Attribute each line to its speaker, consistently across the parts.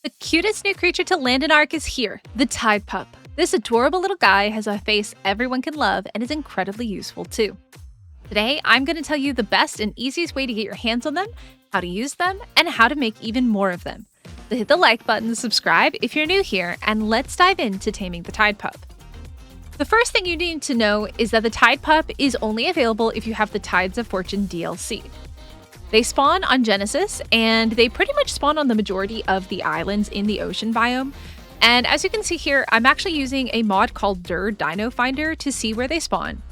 Speaker 1: The cutest new creature to land an arc is here, the Tidepup. This adorable little guy has a face everyone can love and is incredibly useful too. Today, I'm going to tell you the best and easiest way to get your hands on them, how to use them, and how to make even more of them. So hit the like button, subscribe if you're new here, and let's dive into taming the Tidepup. The first thing you need to know is that the Tidepup is only available if you have the Tides of Fortune DLC. They spawn on Genesis, and they pretty much spawn on the majority of the islands in the ocean biome. And as you can see here, I'm actually using a mod called Dino Finder to see where they spawn.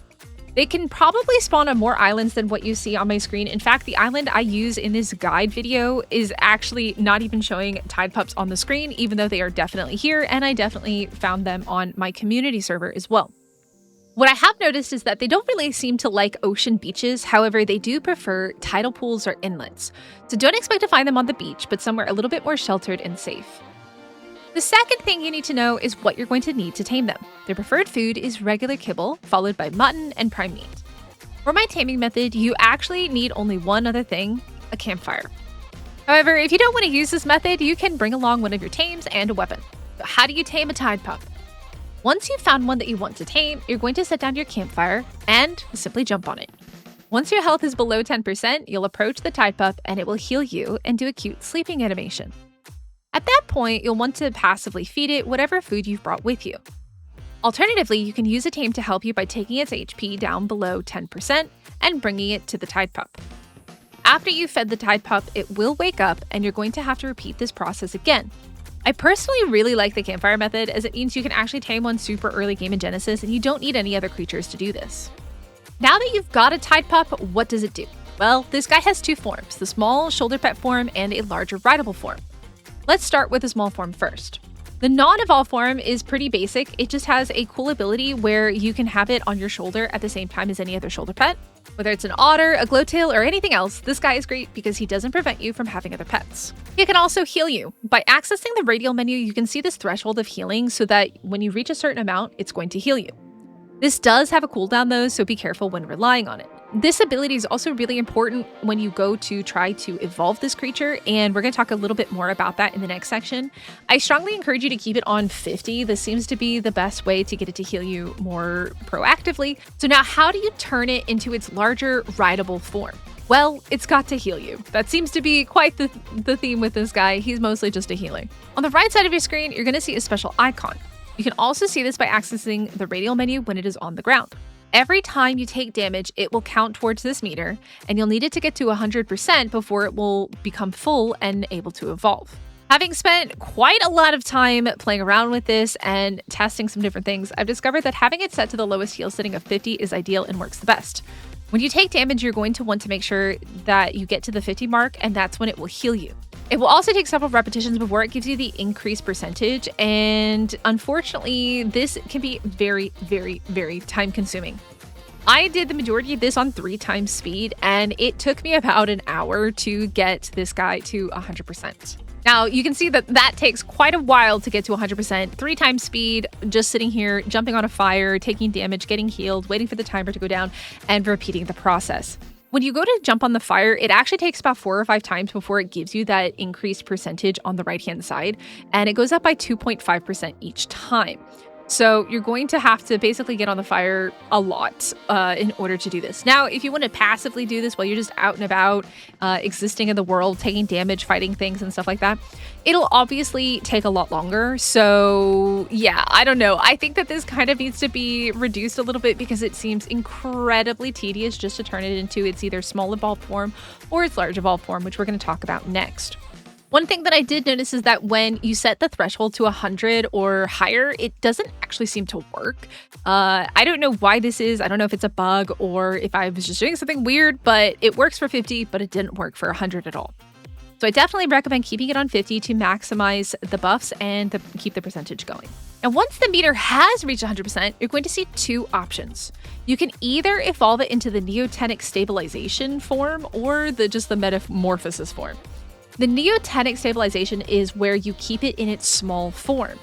Speaker 1: They can probably spawn on more islands than what you see on my screen. In fact, the island I use in this guide video is actually not even showing Tidepups on the screen, even though they are definitely here, and I definitely found them on my community server as well. What I have noticed is that they don't really seem to like ocean beaches. However, they do prefer tidal pools or inlets. So don't expect to find them on the beach, but somewhere a little bit more sheltered and safe. The second thing you need to know is what you're going to need to tame them. Their preferred food is regular kibble, followed by mutton and prime meat. For my taming method, you actually need only one other thing, a campfire. However, if you don't want to use this method, you can bring along one of your tames and a weapon. So how do you tame a Tidepup? Once you've found one that you want to tame, you're going to set down your campfire and simply jump on it. Once your health is below 10%, you'll approach the Tidepup and it will heal you and do a cute sleeping animation. At that point, you'll want to passively feed it whatever food you've brought with you. Alternatively, you can use a tame to help you by taking its HP down below 10% and bringing it to the Tidepup. After you've fed the Tidepup, it will wake up and you're going to have to repeat this process again. I personally really like the campfire method as it means you can actually tame one super early game in Genesis and you don't need any other creatures to do this. Now that you've got a Tidepup, what does it do? Well, this guy has two forms, the small shoulder pet form and a larger rideable form. Let's start with the small form first. The non-evolved form is pretty basic. It just has a cool ability where you can have it on your shoulder at the same time as any other shoulder pet. Whether it's an otter, a glowtail, or anything else, this guy is great because he doesn't prevent you from having other pets. He can also heal you. By accessing the radial menu, you can see this threshold of healing so that when you reach a certain amount, it's going to heal you. This does have a cooldown though, so be careful when relying on it. This ability is also really important when you go to try to evolve this creature, and we're going to talk a little bit more about that in the next section. I strongly encourage you to keep it on 50. This seems to be the best way to get it to heal you more proactively. So now how do you turn it into its larger rideable form? Well, it's got to heal you. That seems to be quite the theme with this guy. He's mostly just a healer. On the right side of your screen, you're going to see a special icon. You can also see this by accessing the radial menu when it is on the ground. Every time you take damage, it will count towards this meter, and you'll need it to get to 100% before it will become full and able to evolve. Having spent quite a lot of time playing around with this and testing some different things, I've discovered that having it set to the lowest heal setting of 50 is ideal and works the best. When you take damage, you're going to want to make sure that you get to the 50 mark, and that's when it will heal you. It will also take several repetitions before it gives you the increased percentage, and unfortunately, this can be very, very, very time consuming. I did the majority of this on 3 times speed, and it took me about an hour to get this guy to 100%. Now, you can see that that takes quite a while to get to 100%. 3 times speed, just sitting here, jumping on a fire, taking damage, getting healed, waiting for the timer to go down, and repeating the process. When you go to jump on the fire, it actually takes about 4 or 5 times before it gives you that increased percentage on the right-hand side, and it goes up by 2.5% each time. So you're going to have to basically get on the fire a lot in order to do this. Now, if you want to passively do this while you're just out and about, existing in the world, taking damage, fighting things and stuff like that, it'll obviously take a lot longer. So yeah, I don't know. I think that this kind of needs to be reduced a little bit because it seems incredibly tedious just to turn it into its either small evolved form or its large evolved form, which we're going to talk about next. One thing that I did notice is that when you set the threshold to 100 or higher, it doesn't actually seem to work. I don't know why this is. I don't know if it's a bug or if I was just doing something weird, but it works for 50, but it didn't work for 100 at all. So I definitely recommend keeping it on 50 to maximize the buffs and keep the percentage going. And once the meter has reached 100%, you're going to see 2 options. You can either evolve it into the neotenic stabilization form or just the metamorphosis form. The neotenic stabilization is where you keep it in its small form.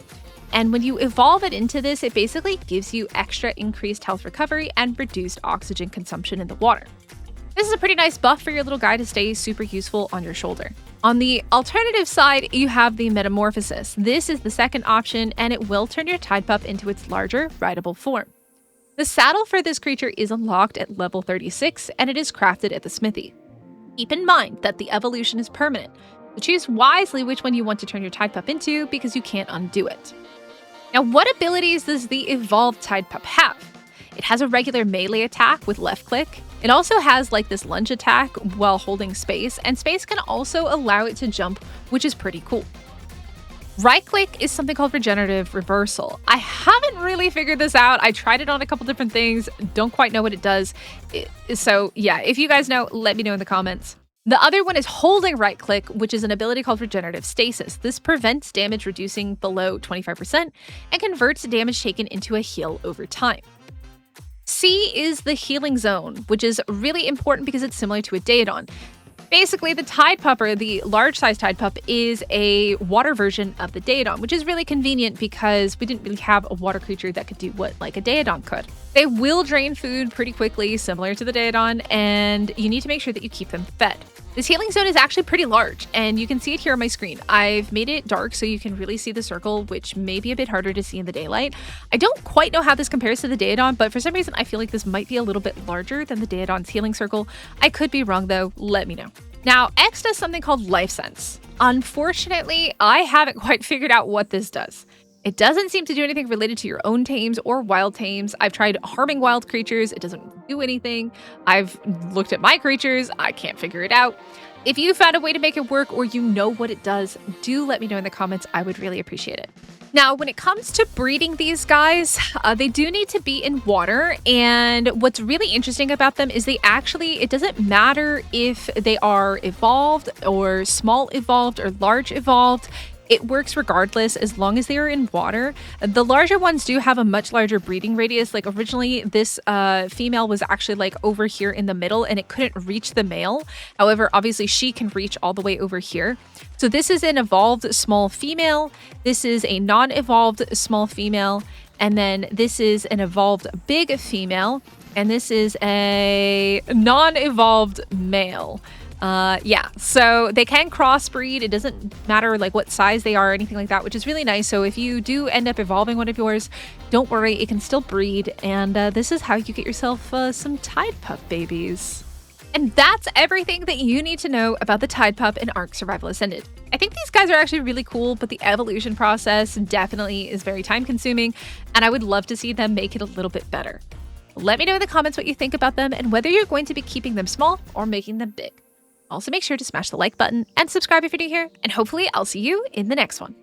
Speaker 1: And when you evolve it into this, it basically gives you extra increased health recovery and reduced oxygen consumption in the water. This is a pretty nice buff for your little guy to stay super useful on your shoulder. On the alternative side, you have the Metamorphosis. This is the second option, and it will turn your Tidepup into its larger, rideable form. The saddle for this creature is unlocked at level 36, and it is crafted at the smithy. Keep in mind that the evolution is permanent, so choose wisely which one you want to turn your Tidepup into because you can't undo it. Now, what abilities does the evolved Tidepup have? It has a regular melee attack with left click. It also has like this lunge attack while holding space, and space can also allow it to jump, which is pretty cool. Right click is something called regenerative reversal. I haven't really figured this out. I tried it on a couple different things, don't quite know what it does. So yeah, if you guys know, let me know in the comments. The other one is holding right click, which is an ability called regenerative stasis. This prevents damage reducing below 25% and converts damage taken into a heal over time. C is the healing zone, which is really important because it's similar to a Daedon. Basically, the Tidepup, or the large-sized Tidepup, is a water version of the Daedon, which is really convenient because we didn't really have a water creature that could do what like a Daedon could. They will drain food pretty quickly, similar to the Daedon, and you need to make sure that you keep them fed. This healing zone is actually pretty large, and you can see it here on my screen. I've made it dark so you can really see the circle, which may be a bit harder to see in the daylight. I don't quite know how this compares to the Daedon, but for some reason I feel like this might be a little bit larger than the Daedon's healing circle. I could be wrong though, let me know. Now, X does something called Life Sense. Unfortunately, I haven't quite figured out what this does. It doesn't seem to do anything related to your own tames or wild tames. I've tried harming wild creatures. It doesn't do anything. I've looked at my creatures. I can't figure it out. If you found a way to make it work or you know what it does, do let me know in the comments. I would really appreciate it. Now, when it comes to breeding these guys, they do need to be in water. And what's really interesting about them is it doesn't matter if they are evolved or small evolved or large evolved. It works regardless as long as they are in water. The larger ones do have a much larger breeding radius. Like originally, this female was actually like over here in the middle and it couldn't reach the male. However, obviously she can reach all the way over here. So this is an evolved small female. This is a non-evolved small female. And then this is an evolved big female. And this is a non-evolved male. Yeah, so they can crossbreed. It doesn't matter like what size they are or anything like that, which is really nice. So if you do end up evolving one of yours, don't worry, it can still breed. And this is how you get yourself some Tidepup babies. And that's everything that you need to know about the Tidepup in Ark Survival Ascended. I think these guys are actually really cool, but the evolution process definitely is very time consuming, and I would love to see them make it a little bit better. Let me know in the comments what you think about them and whether you're going to be keeping them small or making them big. Also, make sure to smash the like button and subscribe if you're new here, and hopefully I'll see you in the next one.